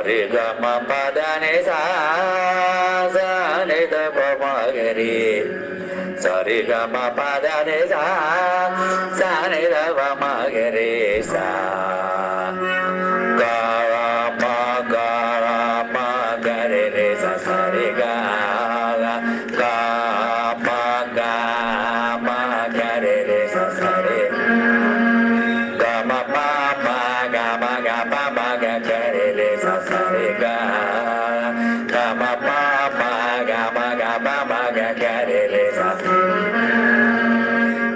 re ga ma pa da ni sa sa ni da pa ma ga re sa re ga ma pa da ni sa sa ni da pa ma ga re sa ga ma ga re re sa sa re ga ga ma ga re re sa sa re ga ma pa ga ma ga re re sa sa re ga ma pa ga ma ga re re sa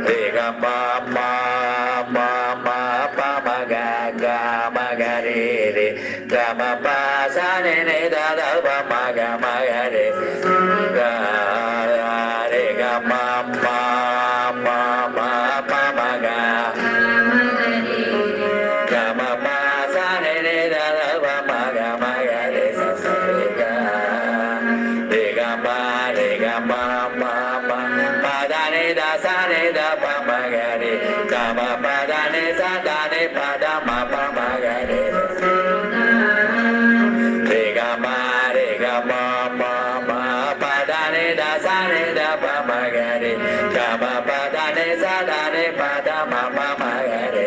re ga pa pa ma ga re re ga ma pa sa ne ne da da pa ma ga re ga re ga ma pa ma ga ga ma pa sa ne ne da da pa ma ga re sa sa re ga ma pa da ne da sa ne da pa ma ga re ga ma pa da ne sa da ne pa da ma pa ma ga re re ga ma pa da ne da sa ne da pa ma ga re ga ma pa da ne sa da ne pa da ma pa ma ga re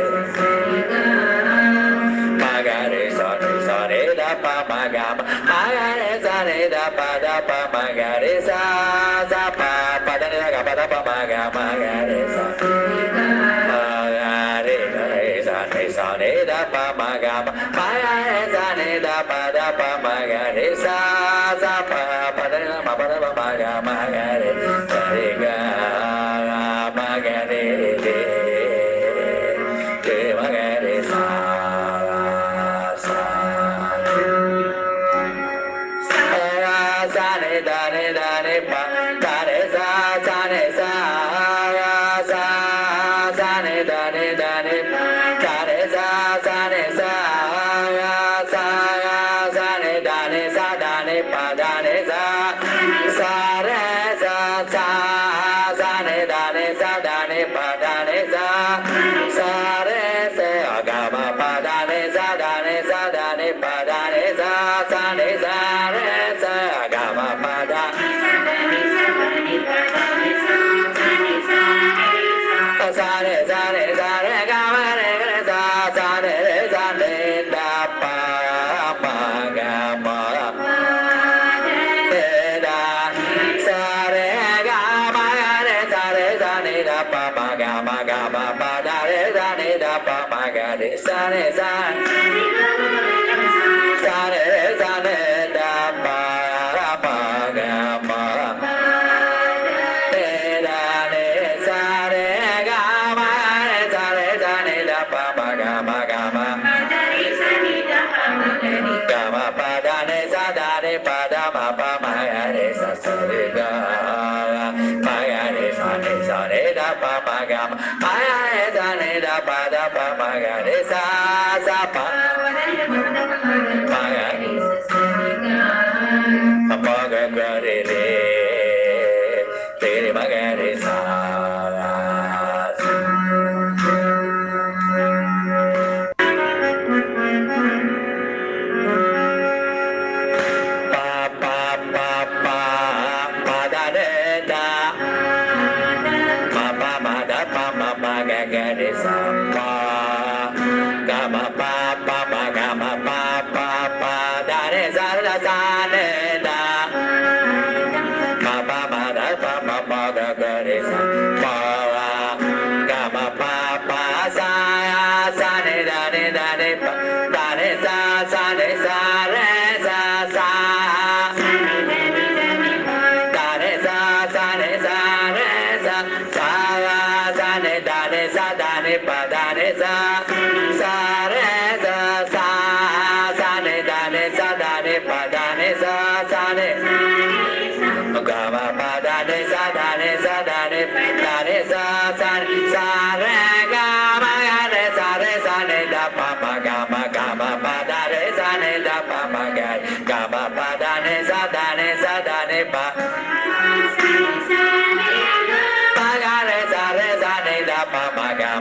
ma ga re sa re da pa ma ga re sa ne da pa ma ga re sa pa da ne da pa ma ga re sa ma ga re sa ne da pa ma ga re sa ne da pa ma ga re sa pa da ne ma ga re sa re ga ma ga re re ma ga re sa ne da ne pa da re sa ne sa ne da ne da re sa ne sa ne da ne pa da ne sa re sa ne da ne pa da ne sa re se ga ma pa da ne pa da ne sa ne re sa ga ma pa da sa re ga ma re sa ne da pa ma ga ma da sa re ga ma re sa ne da pa ma ga pa da re sa ne da pa ma ga re sa ne sa ne da pa ma ga ma da ne sa re ga ma re sa ne da pa ma ga ma ga ma pa da ne pa da ma pa ma ga re sa sa re ga ma ga re sa ne da pa ma ga ma re sa ne da pa ma ga re sa pa ma ga ma ga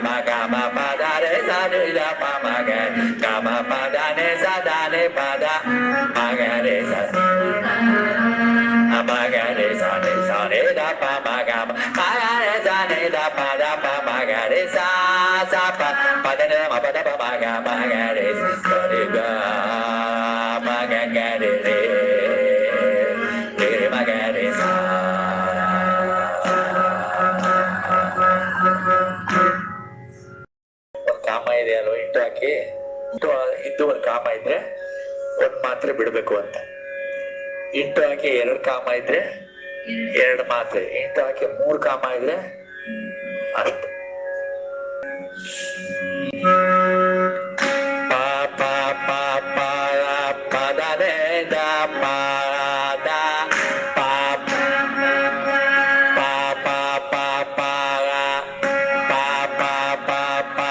re re ma ga re sa Ga ma pa da ne sa da ne pa da pada pa ma ga re sa re ga ma ga re re ma ga re sa. ಒಂದು ಕಾಮ ಇದೆ ಅಲ್ವ, into ಹಾಕಿ ಇದ್ದು ಒಂದು ಕಾಮ ಇದ್ರೆ ಒಂದ್ ಮಾತ್ರೆ ಬಿಡ್ಬೇಕು ಅಂತ. ಇಂಟು ಹಾಕಿ ಎರಡು ಕಾಮ ಇದ್ರೆ ಎರಡು ಮಾತ್ರೆ, ಇಂಟು ಹಾಕಿ ಮೂರು ಕಾಮ ಇದ್ರೆ ಅಷ್ಟು. ಪ ಪ ಪ ಪ ಪದ ದ ಪ ದ ಪ ಪ ಪ ಪ ಪ ಪ ಪ ಪ ಪ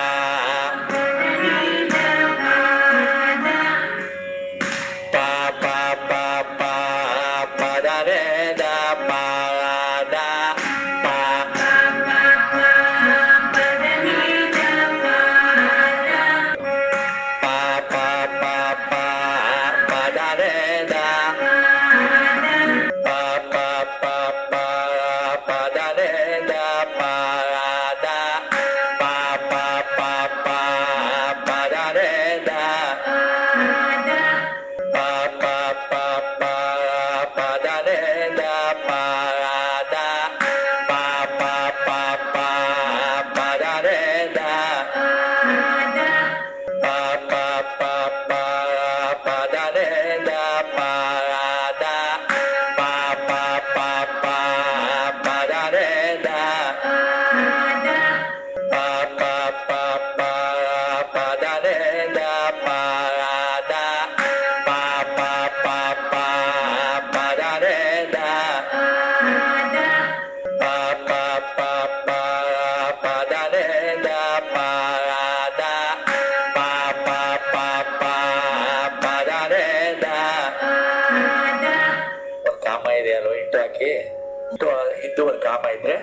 ಇದ್ದು ಒಂದು ಕಾಮ ಇದ್ರೆ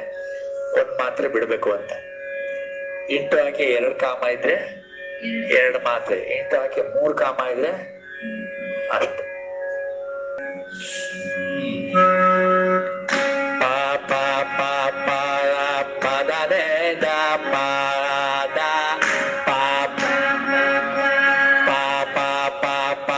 ಒಂದ್ ಮಾತ್ರೆ ಬಿಡ್ಬೇಕು ಅಂತ. ಇಂಟು ಹಾಕಿ ಎರಡು ಕಾಮ ಇದ್ರೆ ಎರಡು ಮಾತ್ರೆ, ಇಂಟು ಹಾಕಿ ಮೂರು ಕಾಮ ಇದ್ರೆ ಅಷ್ಟು. ಪ ಪ ಪ ಪ ಪದ ದ ಪ ದ ಪ ಪ ಪ ಪ ಪ ಪ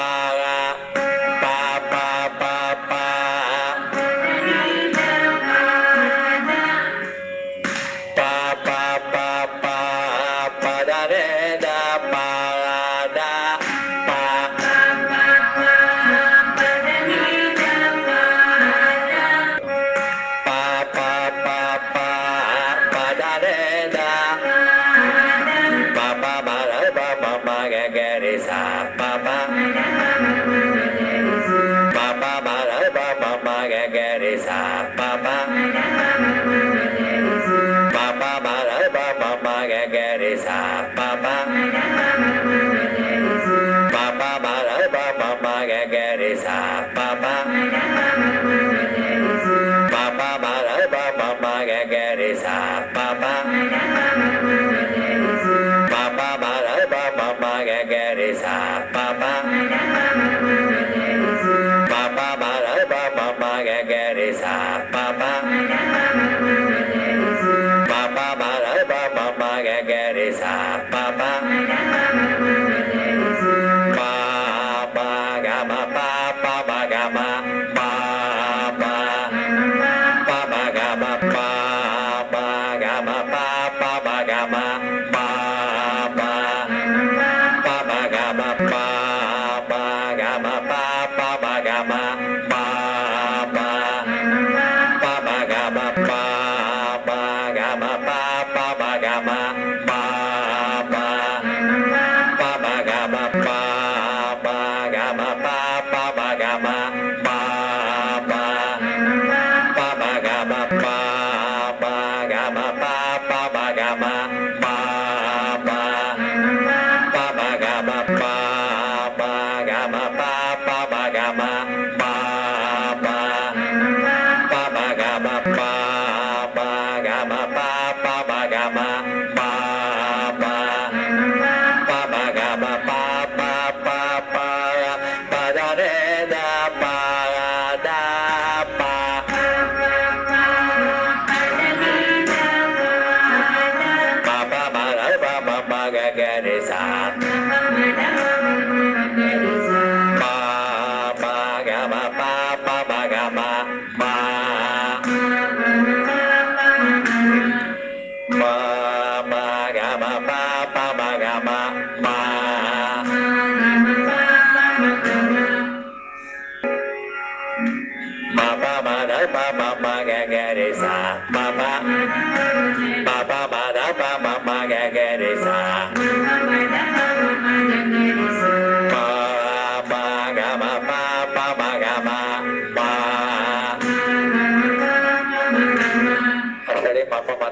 Sa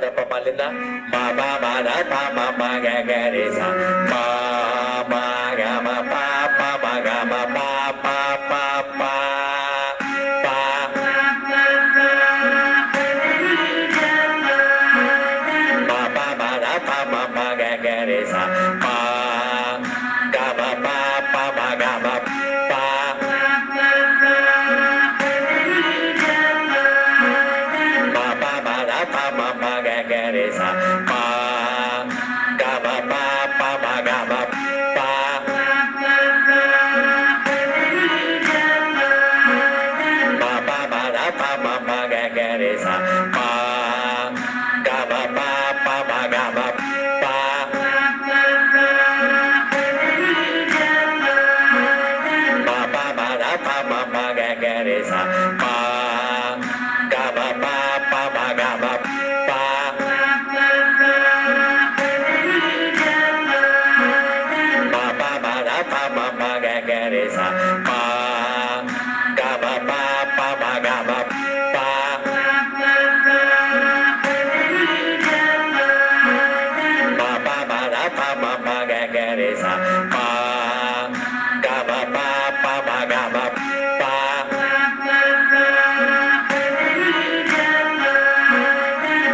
da pa ma li da ma pa ma da pa ma ga ga re sa pa ma ga ma pa ma ga ma pa pa pa pa pa ma pa ma da pa ma ga ga re sa pa ga ma pa ma ga ma pa pa ma ga ga re sa pa ga ma pa ma ga ma pa ma pa ma da pa ma ga ga re sa pa ga ma pa ma ga ma pa ma pa ma da pa ma ga ga re sa pa ga ma pa ma ga ma pa ma pa ma da pa ma ga ga re sa pa ga ma pa ma ga ma pa ma pa ma da pa ma ga ga re sa pa ga ma pa ma ga ma pa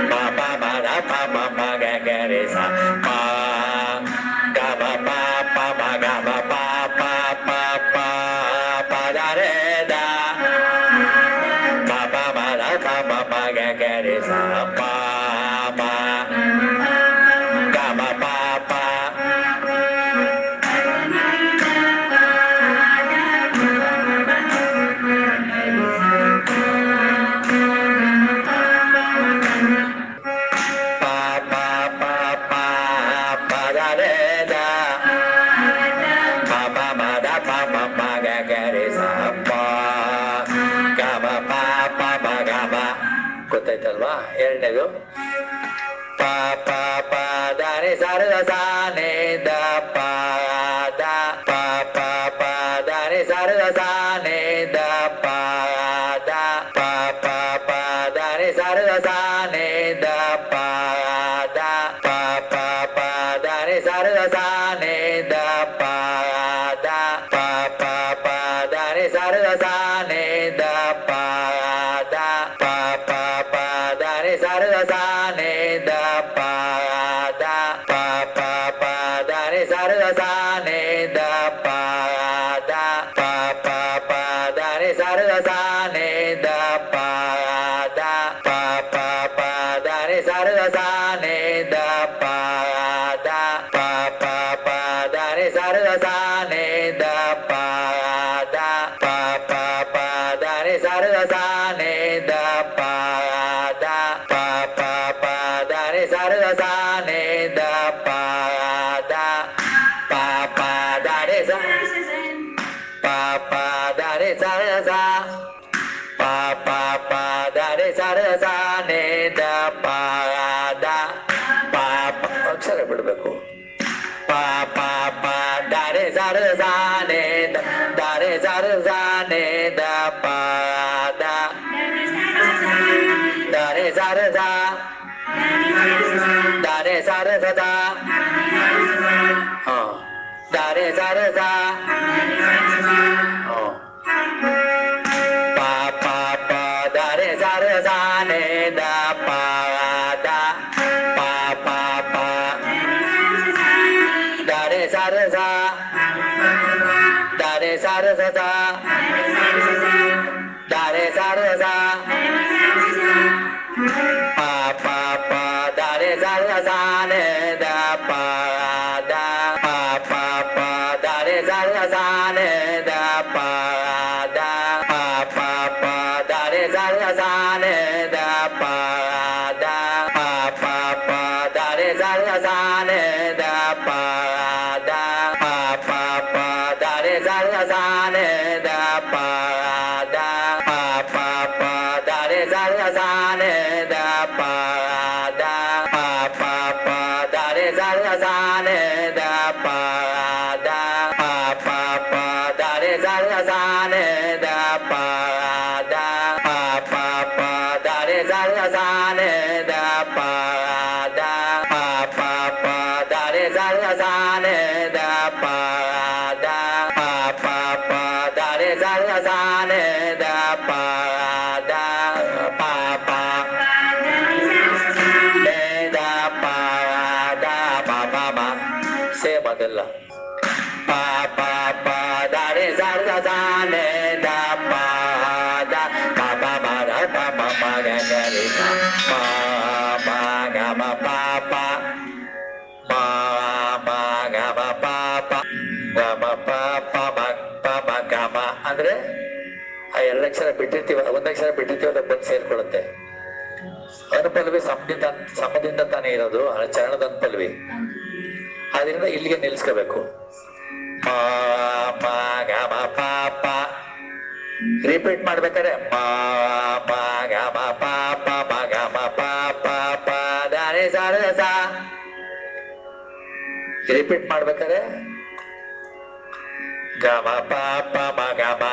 ma pa ma da pa ma ga ga re sa pa ga ma pa ma ga ma pa pa pa pa pa da re da ma pa ma da pa ma ga ga re sa pa ma ga ma pa pa ಗೊತ್ತಾಯ್ತಲ್ವಾ ಎರಡನೇದು ಪ ಪ ಪ the ನಿ ಸ ರ ಸ ನಿ the ಪ ದ ಪ ಪ ಪ ದ ನಿ ಸ ರ ಸ ನಿ ದ ಪ ದ ಪ ಪ ಪ ದ ನಿ ಸ ರ ಸ ನಿ ದ ಪ ದ ಪ ಪ ಪ ದ ನಿ ಸ ರ ಸ ನಿ ದ ಪ ದ ಪ ಪ ಪ ದ ನಿ ಸ ರ ಸ ನಿ ದ ಪ ದ ಪ ಪ ಪ ದ ನಿ ಸ ರ ಸ ನಿ ದ ಪ ದ ಪ ಪ ಪ ದ ನಿ ಸ ರ ಸ ನಿ ದ ಪ ದ ಪ ಪ ಪ ದ ನಿ ಸ ರ ಸ ನಿ ದ ಪ ದ ಪ ಪ ಪ ದ ನಿ ಸ ರ ಸ ನಿ ದ ಪ ದ ಪ ಪ ಪ ದ ನಿ ಸ ರ ಸ ನಿ ದ ಪ ದ ಪ ಪ ಪ ದ ನಿ ಸ ರ ಸ ನಿ ದ ಪ ದ ಪ ಪ ಪ ದ ನಿ ಸ ರ ಸ ನಿ ದ ಪ ದ ಪ ಪ ದ ನಿ ಸ ಪ ಪ ದ ನಿ ಸ ರ ಸ ಪ ಪ ಪ ದ ನಿ ಸ ರ ಸ ನಿ ದ ಪ ದ ಪ ಪ ಅಕ್ಷರ ಬಿಡಬೇಕು ಪ ಪ ಪ ದ ನಿ ಸ ರ ಸ ನಿ ದ ನಿ ಸ ರ ಸ ನಿ ದ ಪ ದ ದ ನಿ ಸ ರ ಸ ದ ನಿ ಸ ರ ಸ ದ ದ ನಿ ಸ ರ ಸ ಪ ಪ ಪ ದ ನಿ ಸ ರ ಸ ನಿ ದ ಪ ದ ಪ ಪ ಪ ದ ನಿ ಸ ರ ಸ ದ ನಿ ಸ ರ ಸ ದ ದ ನಿ ಸ ರ ಸ ಪ ಪ ಪ ದ ನಿ ಸ ರ ಸ ನಿ ದ ಪ ದ ಪ ಪ ಪ ದ ನಿ ಸ ರ ಸ ನಿ ದ ಪ ದ ಪ ಪ ಪ ದ ನಿ ಸ ರ ಸ ನಿ ದ ಪ ದ ಪ ಪ ಪ ದ ನಿ ಸ ರ ಸ ನಿ ದ ಪ ದ ಪ ಪ ಪ ದ ನಿ ಸ ರ ಸ ನಿ ದ ಪ ದ ಪ ಪ ಪ ದ ನಿ ಸ ರ ಸ ನಿ ದ ಪ ದ ಪ ಪ ಪ ದ ನಿ ಸ ರ ಸ ನಿ ದ ಪ ದ ಪ ಪ ಪ ದ ನಿ ಸ ರ ಸ ನಿ ದ ಪ ದ ಪ ಪ ಪ ದ ನಿ ಸ ರ ಸ ನಿ ದ ಪ ಸರಿ ಸಾನೆ ದ ಪ ದ ಪ ಪ ದ ಪ ದ ಪ ಪ ಪ ಸೇಮ್ ಅದೆಲ್ಲ ಪ ಪ ಪ ದ ರೆ ಸರಿ ಸಾನೆ ದ ಪ ದ ಪ ಪ ಪ ದ ಪ ಪ ಪ ಗ ಗ ರೆ ಸ ಪ ಪ ಗ ಮ ಪ ಪ ಪ ಪ ಗ ಮ ಪ ಪ ಗ ಮ ಪ ಪ ಮ ಪ ಮ ಗ ಮ ಅಂದ್ರೆ ಆ ಎರಡಕ್ಷರ ಬಿಟ್ಟಿರ್ತೀವ ಒಂದಕ್ಷರ ಬಿಟ್ಟಿರ್ತೀವ ಅದಕ್ಕೆ ಬಂದು ಸೇರ್ಕೊಳ್ಳುತ್ತೆ. ಅನುಪಲ್ವಿ ಸಮದಿಂದ ತಾನೇ ಇರೋದು ಚರಣದ ಅನುಪಲ್ವಿ, ಆದ್ರಿಂದ ಇಲ್ಲಿಗೆ ನಿಲ್ಸ್ಕೋಬೇಕು. ಪ ಪ ಗ ಮ ಪ ಪ ರಿಪೀಟ್ ಮಾಡ್ಬೇಕಾರೆ ಪ ಪ ಗ ಮ ಪ ಪ ಮ ಗ ಮ ಪ ಪ ಪ ದ ರೆ ಸ ರೆ ಸ ರಿಪೀಟ್ ಮಾಡ್ಬೇಕಾರೆ ಗ ಮ ಪ ಪ ಮ ಗ ಮ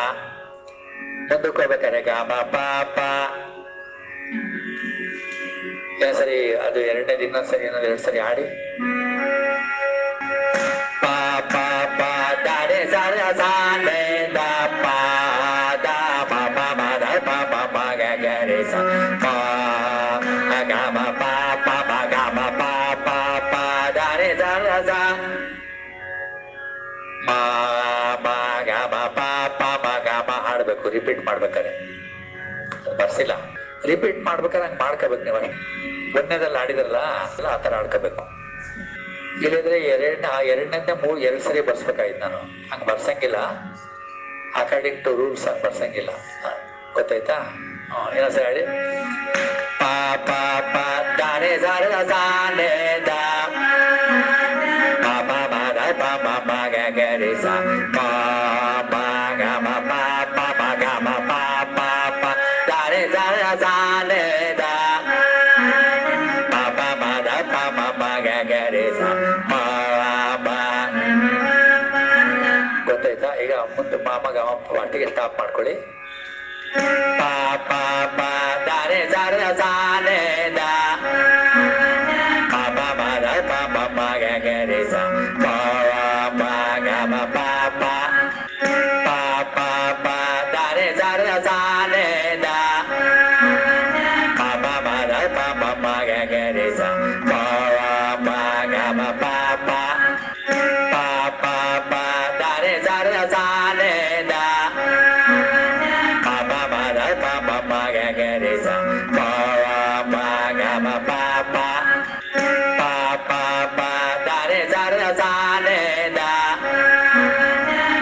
ಮುಂದಕ್ಕೆ ಹೋಗ್ಬೇಕಾರೆ ಗ ಮ ಪ ಪ ಸರಿ. ಅದು ಎರಡನೇ ದಿನ ಸರಿ ಇನ್ನೊಂದು 2 ಸರಿ ಆಡಿ ಪ ಪ ಪ ದ ರೆ ಸ ರೆ ಸ ನೆ ದ ಪ ದ ಪ ಪ ಮ ದ ಪ ಪ ಮ ಗ ಗ ರೆ ಸ ಪ ಗ ಮ ಪ ಪ ಮ ಗ ಮ ಪ ಪ ಪ ದ ರೆ ಸ ರೆ ಸ ಮ ಮ ಗ ಮ ಪ ಪ ಮ ಗ ಮ ಹಾಡ್ಬೇಕು. ರಿಪೀಟ್ ಮಾಡ್ಬೇಕಾರೆ ಬರ್ಸಿಲ್ಲ, ರಿಪೀಟ್ ಮಾಡ್ಬೇಕಾದ್ರೆ ಹಂಗೆ ಮಾಡ್ಕೋಬೇಕು. ನೀವು ಒಂದನೇದಲ್ಲಿ ಆಡಿದ್ರಲ್ಲ ಎಲ್ಲ ಆ ಥರ ಆಡ್ಕೋಬೇಕು. ಇಲ್ಲಿದ್ರೆ ಎರಡನೇ 2 ಸರಿ ಬರ್ಸ್ಬೇಕಾಯ್ತು ನಾನು. ಹಂಗೆ ಬರ್ಸಂಗಿಲ್ಲ, ಅಕಾರ್ಡಿಂಗ್ ಟು ರೂಲ್ಸ್ ಹಂಗೆ ಬರ್ಸಂಗಿಲ್ಲ. ಗೊತ್ತಾಯ್ತಾ? ಇನ್ನೊಂದ್ಸರಿ ಆಡಿ ಪ ಪ ಪ ದ ರೆ ಸ ರೆ ಸ ನೆ ದ ಪ ಪ ಮ ದ ಪ ಮ ಮ ಗ ಗ ರೆ ಸ ಪ ಪ ಗ ಮ ಪ ಪ ಮ ಗ ಮ ಪ ಪ ಪ ದ ರೆ ಸ ರೆ ಸ ನೆ ದ ಪ ಪ ಮ ದ ಪ ಮ ಮ ಗ ಗ ರೆ ಸ ಪ ಪ. ಗೊತ್ತಾಯ್ತಾ? ಈಗ ಮುಂದೆ ಮ ಮ ಗ ಮ ಒಟ್ಟಿಗೆ ಸ್ಟಾಪ್ ಮಾಡ್ಕೊಳ್ಳಿ. ಪ ಪ ಪ ದ ರೆ ಸ ರೆ ಸ ನೆ ದ ಪ ಪ ಮ ದ ಪ ಮ ಮ ಗ ಗ ರೆ ಸ ಪ ಪ ಗ ಮ ಪ ಪ ಪ ಪ ಪ ದ ರೆ ಸ ರೆ ಸ ನೆ ದ ಪ ಪ ಮ ದ ಪ ಮ ಮ ಗ ಗ ರೆ ಸ ಪ ಪ ಗ ಮ ಪ ಪ ಪ ಪ ಪ ದ ರೆ ಸ ರೆ ಸ ನೆ ದ ಪ ಪ ಮ ದ ಪ ಮ ಮ ಗ ಗ ರೆ ಸ ಪ ಪ ಗ ಮ ಪ ಪ ಪ ಪ ಪ ದ ರೆ ಸ ರೆ ಸ ನೆ ದ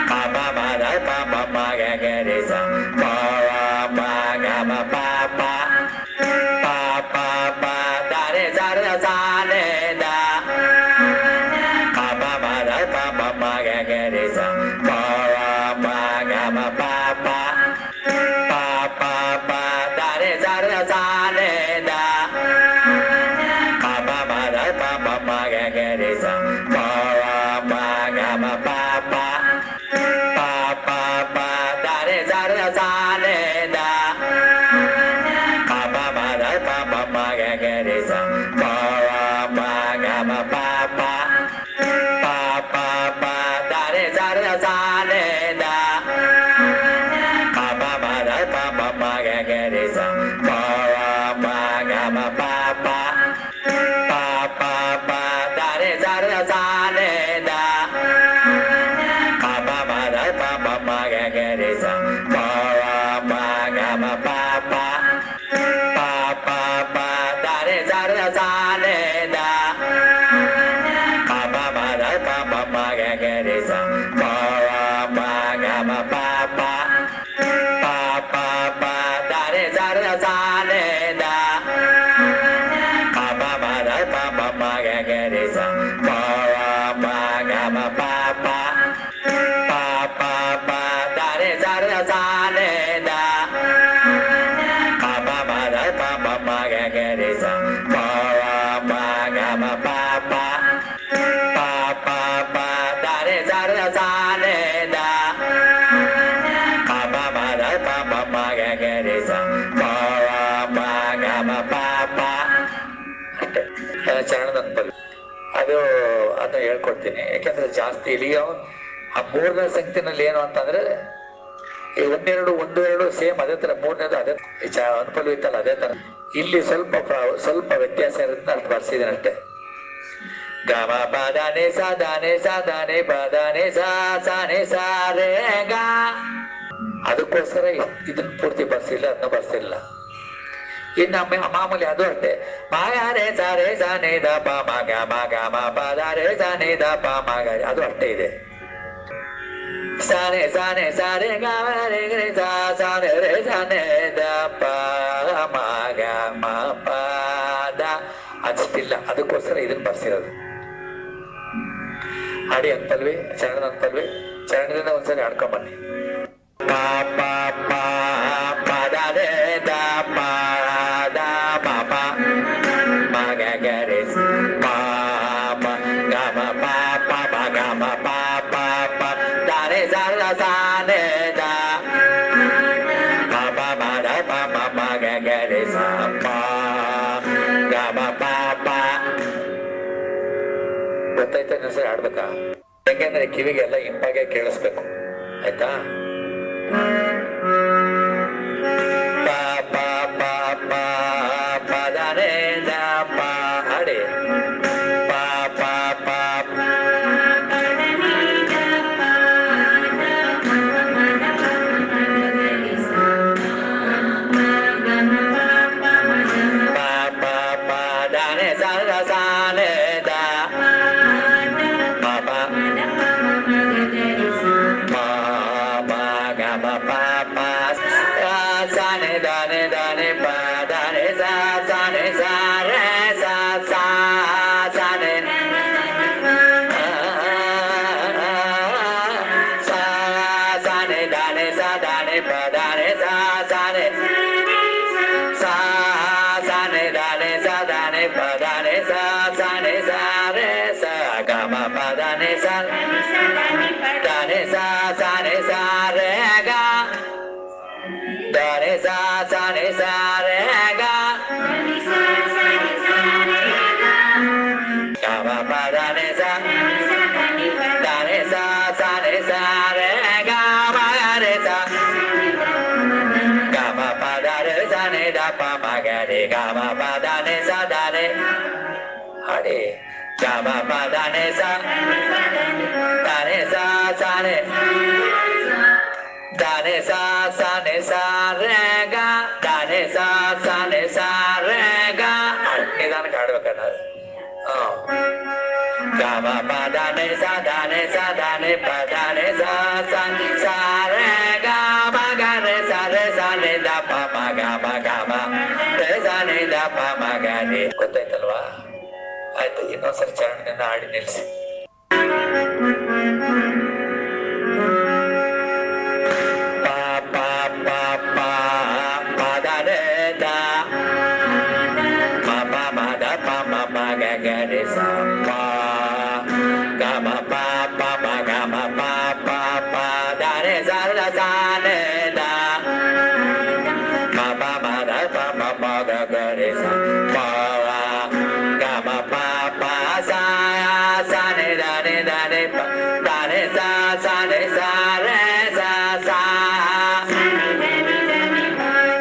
ಪ ಪ ಮ ದ ಪ ಮ ಮ ಗ ಗ ರೆ ಸ ಪ ಪ ಗ ಮ ಪ ಪ ಪ ಪ ಪ ದ ರೆ ಸ ರೆ ಸ ನೆ ದ ಪ ಪ ಮ ದ ಪ ಮ ಮ ಗ ಗ ರೆ ಸ ಪ ಪ ಗ ಮ ಪ ಪ ಪ ಪ ಪ ದ ರೆ ಸ ರೆ ಸ ನೆ ದ ಪ ಪ ಮ ದ ಪ ಮ ಮ ಗ ಗ ರೆ ಸ ಪ ಪ ಗ ಮ ಪ ಪ ಪ ಪ ಪ ದ ರೆ ಸ ರೆ ಸ ನೆ ದ ಪ ಪ ಮ ದ ಪ ಮ ಮ ಗ ಗ ರೆ ಸ ಪ ಪ ಗ ಮ ಪ ಪ ಪ ಪ ಪ ದ ರೆ ಸ ರೆ ಸ ನೆ ದ ಪ ಪ ಮ ದ ಪ ಮ ಮ ಗ ಗ ರೆ ಸ ಪ ಪ ಗ ಮ ಪ ಪ ಪ ಪ ಪ ದ ರೆ ಸ ರೆ ಸ ನೆ ದ ಪ ಪ ಮ ದ ಪ ಮ ಮ ಗ ಗ ರೆ ಸ ಪ ಪ ಗ ಮ ಪ ಪ ಪ ಪ ಪ ದ ರೆ ಸ ರೆ ಸ ನೆ ದ ಪ ಪ ಮ ದ ಪ ಮ ಮ ಗ ಗ ರೆ ಸ ಪ ಪ ಗ ಮ ಪ ಪ ಪ ಪ ಪ ದ ರೆ ಸ ರೆ ಸ ನೆ ದ ಪ ಪ ಮ ದ ಪ ಮ ಮ ಗ ಗ ರೆ ಸ ಪ ಪ ಗ ಮ ಪ ಪ ಪ ಪ ಪ ದ ರೆ ಸ ರೆ ಸ ನೆ ದ ಪ ಪ ಮ ದ ಪ ಮ ಮ ಗ ಗ ರೆ ಸ ಪ ಪ ಗ ಮ ಪ ಪ ಪ ಪ ಪ ದ ರೆ ಸ ರೆ ಸ ನೆ ದ ಪ ಪ ಮ ದ ಪ ಮ ಮ ಗ ಗ ರೆ ಸ ಪ ಪ ಗ ಮ ಪ ಪ. ಅಷ್ಟೇ ಚರಣದ ಅನುಪಲ್ವಿ. ಅದು ಹೇಳ್ಕೊಡ್ತೀನಿ. ಯಾಕೆಂದ್ರೆ ಜಾಸ್ತಿ ಇಲ್ಲಿಯೋ ಆ 3ನೇ ಸಂಖ್ಯೆನಲ್ಲಿ ಏನು ಅಂತಂದ್ರೆ ಈ ಒಂದು ಎರಡು ಸೇಮ್ ಅದೇ ತರ, ಮೂರನೇದು ಅದೇ ಅನುಪಲ್ವಿ ಇತ್ತಲ್ಲ ಅದೇ ತರ. ಇಲ್ಲಿ ಸ್ವಲ್ಪ ವ್ಯತ್ಯಾಸ ಇರುತ್ತೆ ಅಂತ ಬರ್ಸಿದ್ದೀನಿ ಅಷ್ಟೇ. ಗಮ ಪದಾನೆ ಸಾಧಾನೆ ಸಾಧಾನೆ ಪದಾನೆ ಸಾನೆ ಸಾರೆ ಗ. ಅದಕ್ಕೋಸ್ಕರ ಇದನ್ನ ಪೂರ್ತಿ ಬರ್ಸಿಲ್ಲ, ಅದನ್ನ ಬರ್ಸಿಲ್ಲ. ಇನ್ನು ಮಾಮೂಲಿ ಅದು ಅಷ್ಟೇ. ಮಾಯಾರೆ ಸಾರೆ ಸಾನೆ ದ ಪ ಮ ಗ ಮ ಗ ಮ ಪದಾರೆ ಸಾನೆ ದ ಪ ಮ ಗ, ಅದು ಅಷ್ಟೇ ಇದೆ. ಸಾನೆ ಸಾನೆ ಸಾರೆ ಗ ರೇ ರೇ ಸಾ ಸಾನೆ ರೇ ಸಾನೆ ದ ಪ ಮ ಗ ಮ ಪ ದ, ಅಷ್ಟಿಲ್ಲ. ಅದಕ್ಕೋಸ್ಕರ ಇದನ್ನ ಬರ್ಸಿರೋದು. ಹಾಡಿ ಅನ್ಪಲ್ವಿ, ಚರಣದ ಅನ್ಪಲ್ವಿ, ಚರಣದಿಂದ ಒಂದ್ಸರಿ ಆಡ್ಕೊಂಬನ್ನಿ. ಪ ಪ ಪ ಪದ ರೆ ದ ಪ ದ ಪ ಪ ಮ ಗ ಗ ರೆ ಪ ಮ ಗ ಮ ಪ ಪ ಮ ಗ ಮ ಪ ಪ ಪ ದ ರೆ ಸ ರ ಸ ನೆ ದ ಪ ಪ ಮ ದ ಪ ಮ ಮ ಗ ಗ ರೆ ಸ ಪ ಗ ಮ ಪ ಪ. ಗೊತ್ತಾಯ್ತಾ? ಇನ್ನೊಂದ್ಸರಿ ಆಡ್ಬೇಕಾ? ಯಾಕೆಂದ್ರೆ ಕಿವಿಗೆಲ್ಲ ಇಂಪಾಗೆ ಕೇಳಿಸ್ಬೇಕು, ಆಯ್ತಾ? ಪ ಪ ಪ ಪ ಪದ ರೆ ದ ಪ, ಹಾಡಿ. ಪ ಪ ಪ ಪ ಪ ದ ರೆ ಸ ರ ಸ ನೆ ದ ಪ ಪ ಮ ಮ ಗ ಮ ಪ ಪ ಸ ನೆ ದ ನೆ ದ ನೆ ಪ ದ ರೆ ಸ ಸ ನೆ ಸ ರೆ ಸ ಸ ಸ ನೆ ಸ ಸ ನೆ ದ ನೆ ಸ ದ ನೆ ಪ ದ ರೆ ಸ ಸ ನೆ ಸ ಸ ನೆ ದ ನೆ ಸ ದ ನೆ ಪ ದ ರೆ ಸ ಸ ನೆ ಸ ರೆ ಸ ಗ ಮ ಪ ದ ನೆ ಸ ದ ನೆ ಸ ಸ ನೆ ಸ ರೆ ಗ ದ ರೆ ಸ ಸ ನೆ ಸ ರೆ ಗ ಗ ಮ ಪ ದ ನೆ ಸ ದ ನೆ ಸ ಸ ನೆ ಸ ರೆ ಗ ಮ ರೆ ಸ ಗ ಮ ಪ ದ ರೆ ಸ ನೆ ದ ಪ ಮ ಗ ರೆ ಗ ಮ ಪ ದ ನೆ ಸ ದ ನೆ, ಹಾಡಿ. ಗ ಮ ಪ ದ ನೆ ಸ ದ ನೆ ಸ ಸ ನೆ ದ ನೆ ಸ ಸ ನೆ ಸ ರೆ ಗ ದ ನೆ ಸ ಸ ನೆ ಸ ರೆ ಗ. ನಿಧಾನಕ್ಕೆ ಹಾಡ್ಬೇಕಣ್ಣ. ಗ ಮ ಪ ದ ನೆ ಸ ದ ನೆ ಸ ದ ನೆ ಪ ದ ನೆ ಸ ಸ ಸ ರೆ ಗ ಮ ಗ ರೆ ಸ ನೆ ದ ಪ ಮ ಗ ಮ ಗ ಮ ರೆ ಸ ನೆ ದ ಪ ಮ ಗ ರೆ. ಗೊತ್ತಾಯ್ತಲ್ವಾ? ಆಯ್ತು, ಇನ್ನೊಂದ್ಸರಿ ಚರಣದಿಂದ ಹಾಡಿ ನಿಲ್ಸಿ. ಪ ಪ ಪ ಪ ಪದ ರೆ ದ ಮ ಪ ಮ ದ ಪ ಮ ಮ ಗ ಗ ರೆ ಸ ಪ ಗ ಮ ಪ ಪ ಮ ಗ ಮ ಪ ಪ ಪ ದ ರೆ ಸ ರ ಸ ನೆ ದ ಮ ಪ ಮ ದ ಪ ಮ ಮ ಗ ಗ ರೆ ಸ ಪ ಗ ಮ ಪ ಪ ಸ ಸ ನೆ ದ ನೆ ದ ನೆ ಪ ದ ರೆ ಸ ಸ ನೆ ಸ ರೆ ಸ ಸ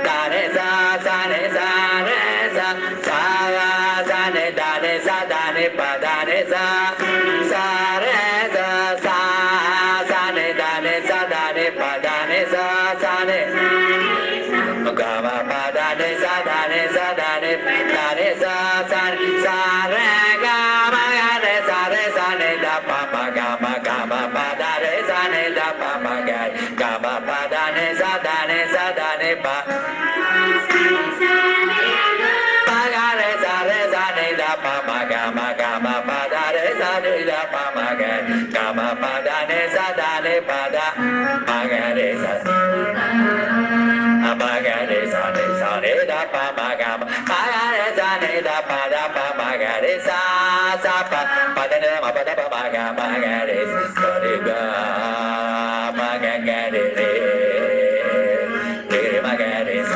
ದ ರೆ ಸ ಸ ನೆ ಸ ರೆ ಸ ಸ ಸ ನೆ ದ ನೆ ಸ ದ ನೆ ಪ ದ ರೆ ಸ ಸ ರೆ ಸ ಸ ಸ ನೆ ದ ನೆ ಸ ದ ನೆ ಪ ದ ನೆ ಸ ಸ ನೆ ಗ ಮ ಪ ದ ನೆ ಸ ದ ನೆ ಸ ದ ನೆ ದ ನೆ ಸ ಸ ಸ ರೆ ಗ ಮ ಗ ರೆ ಸ ನೆ ದ ಪ ಮ ಗ ಮ ಗ ಮ ಪ ದ ರೆ ಸ ನೆ ದ ಪ ಮ ಗ ಗ ಮ ಪ ದ ನೆ ಸ ದ ನೆ ಸ ದ ನೆ ಪ ಮ ಗ ರೆ ಸ ನೆ ದ ಪ ಮ ಗ ಮ ಗ ಮ ಪ ದ ರೆ ಸ ನೆ ದ ಪ ಮ ಗ ಗ ಮ ಪ ದ ನೆ ಸ ದ ನೆ ಪ ದ ಮ ಗ ರೆ ಸ ಮ ಗ ರೆ ಸ ನೆ ದ ಪ ಮ ಗ ಮ ಮ ಗ ರೆ ಸ ನೆ ದ ಪ ದ ಪ ಮ ಗ ರೆ ಸ ಸ ಪ ಪ ದ ನೆ ಮ ಪ ದ ಪ ಮ ಗ ರೆ ಸ ರೆ ಗ ಮ ಗ ಗ ರೆ ರೆ ರೆ ಮ ಗ ರೆ ಸ.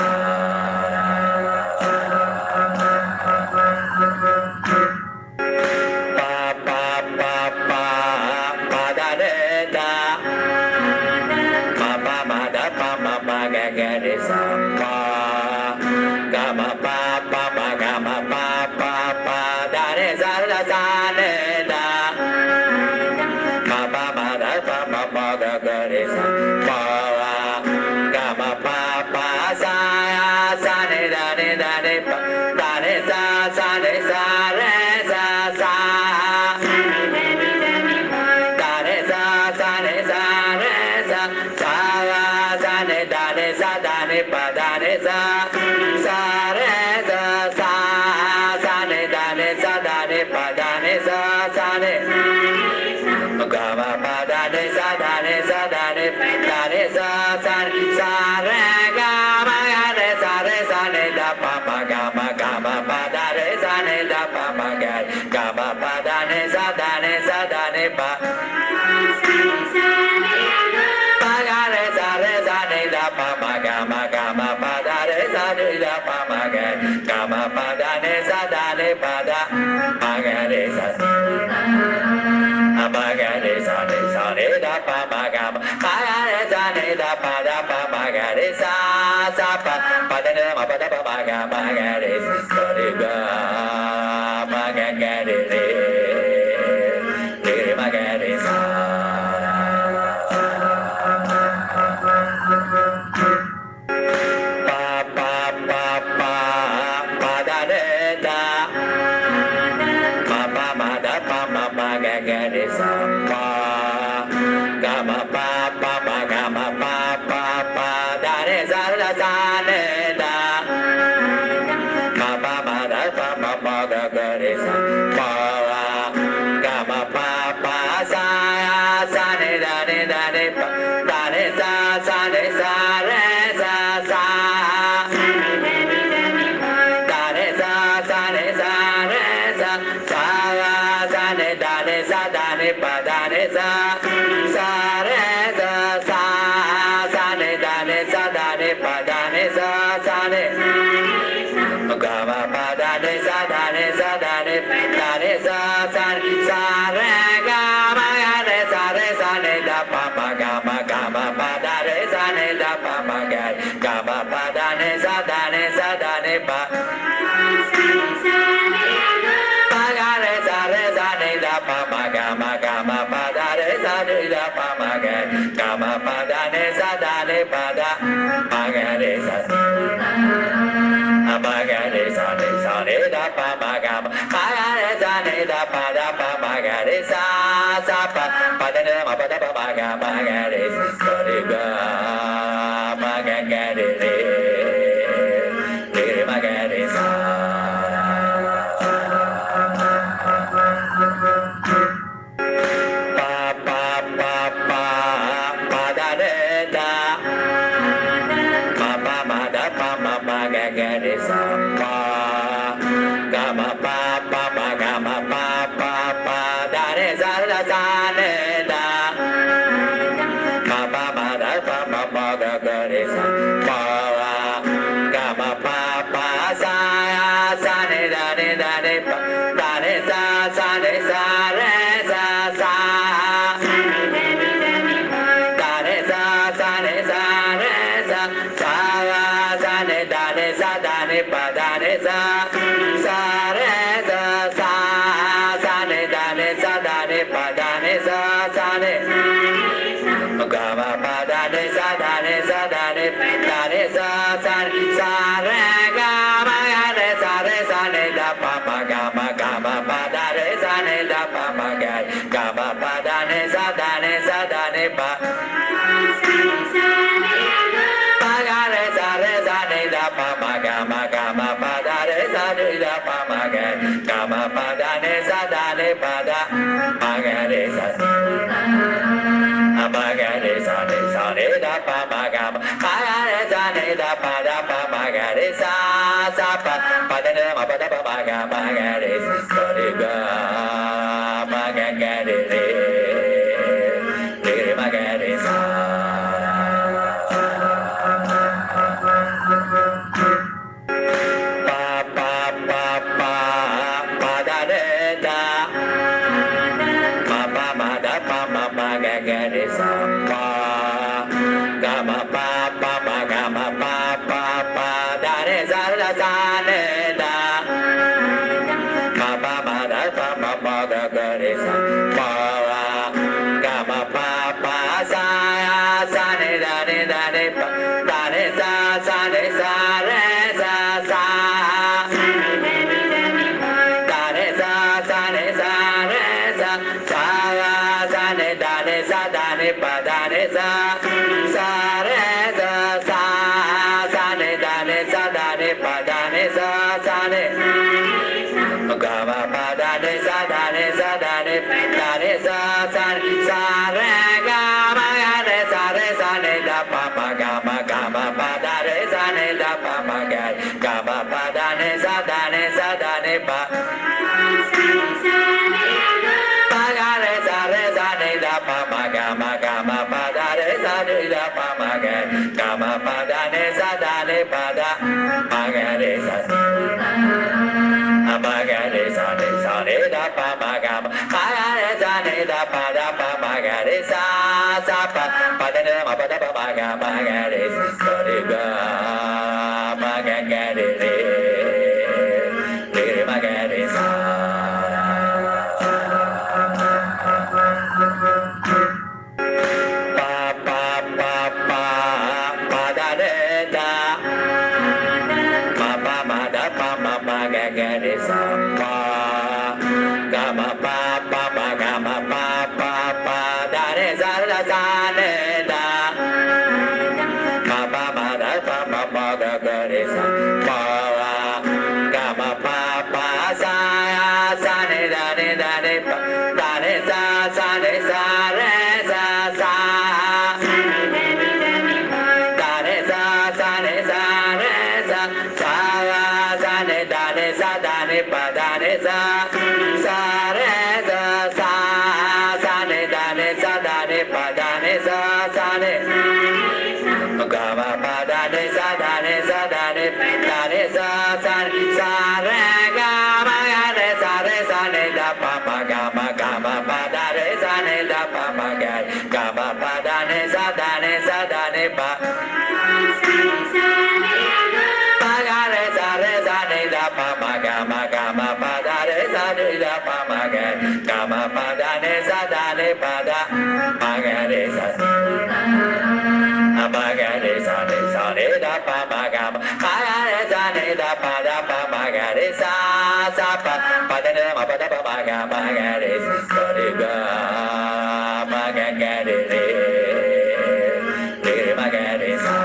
ಪ ಪ ಪ ಪ ಪ ದ ರೆ ದ ಮ ಪ ಮ ದ ಪ ga re sa pa ga ma pa pa ma ga ma pa pa pa da re sa da sa ne da ma pa ma da pa ma ma ga ga re sa pa ga ma pa pa sa sa ne da pa da re sa ne sa re sa sa da re sa ne sa re sa sa sa ne da ne pa da re sa sa re sa sa sa ne da ne pa da ne sa sa ne ga ma pa da ne sa da ne sa da ne da ne sa sa sa re ga ma ga re sa ne da pa ma ga ma pa da re sa ne da pa ma ga ma pa da ne sa da ne pa pa ga re sa ne da pa ma pa da re sa ne da pa ma pa da ne sa pa da ma ga re sa ma ga re sa ne da pa ma ga re sa ne da pa ma ga re sa pa da ne ma pa da pa ma ga re sa re ga ma ga re re ma ga re sa pa pa pa pa pa da ne da ma da pa ma ga re sa pa ga ma pa ma ga ma pa pa da re sa ne da ma da pa ma ga re sa pa ga ma pa sa ne da pa da re sa ne sa re sa sa da re sa ne sa re sa sa sa ne da ne pa da re sa sa re sa sa sa ne da ne pa da ne sa sa ne ga ma pa da ne sa da ne da ne sa sa re ga ma re sa ne da pa ma ga ma pa da re sa ne da pa ma ga ma pa da ne sa ne pa pa ga re sa ne da pa ma pa da re sa ne da pa ma pa da ne sa pa da ma ga re sa ma ga re sa ne da pa ma ga re sa ne da pa ma ga re sa pa da ne ma pa da pa ma ga re sa re ga ma ga re re ma ga re sa pa pa pa pa pa da ne da ma da pa ma ga re sa pa ga ma pa ma ga ma pa da re sa ne da ma da pa ma ga re sa pa ga ma pa sa ne da pa da re sa ne sa re sa sa da re sa ne sa re sa sa ne da ne pa da re sa sa re sa sa ne da ne pa da ne sa ne ga ma pa da ne sa ne da ne sa re ga ma re sa ne da pa ma pa da re sa ne da pa ma ga ma pa da ne sa ne pa pa ga re sa ne da pa ma pa da re sa ne da pa ma ga ma pa da ne sa ne pa da ma ga re sa ma ga re sa ne da pa ma ga re sa ne da pa ma ga re sa pa da ne ma pa da pa ma ga re sa re ga ma ga re re ma ga re sa pa pa pa pa pa da ne da ma da pa ma ga re sa pa ga ma pa ma ga ma da ne sa sa ne sa re sa sa da ne sa sa ne sa re sa sa sa ne sa da ne pa da ne sa sa re sa sa sa ne sa da ne pa da ne sa sa ne ga ma pa da ne sa da ne sa da ne sa sa sa re ga ma ga ne sa ne da pa ma ga ma pa da re sa ne da pa ma ga ma pa da ne sa da ne pa pa ga re sa ne da pa ma pa da re sa ne da pa ma pa da ne sa da ma ga re sa ma ga re sa ne da pa ma ga re sa ne da pa ma ga re sa pa da ne ma pa da pa ma ga re sa re ga ma ga re re ma ga re sa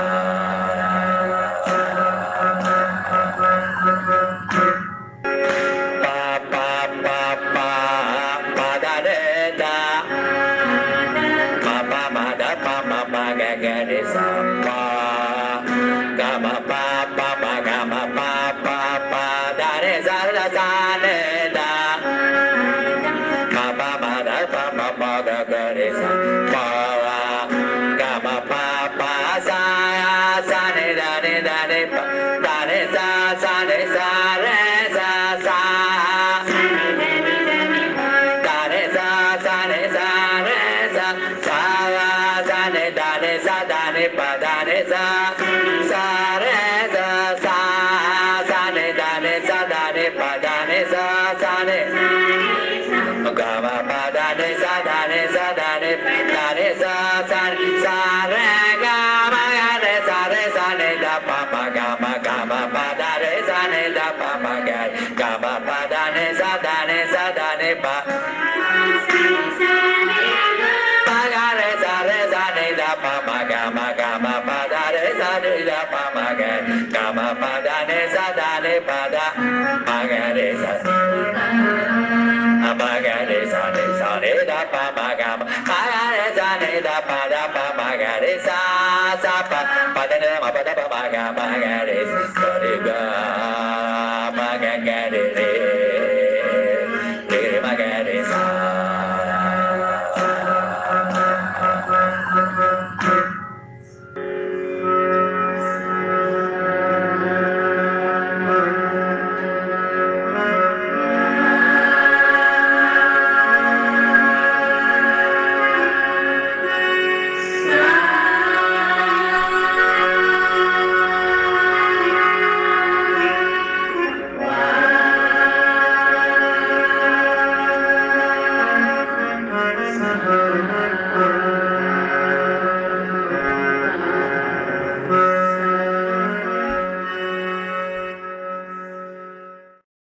ma ga re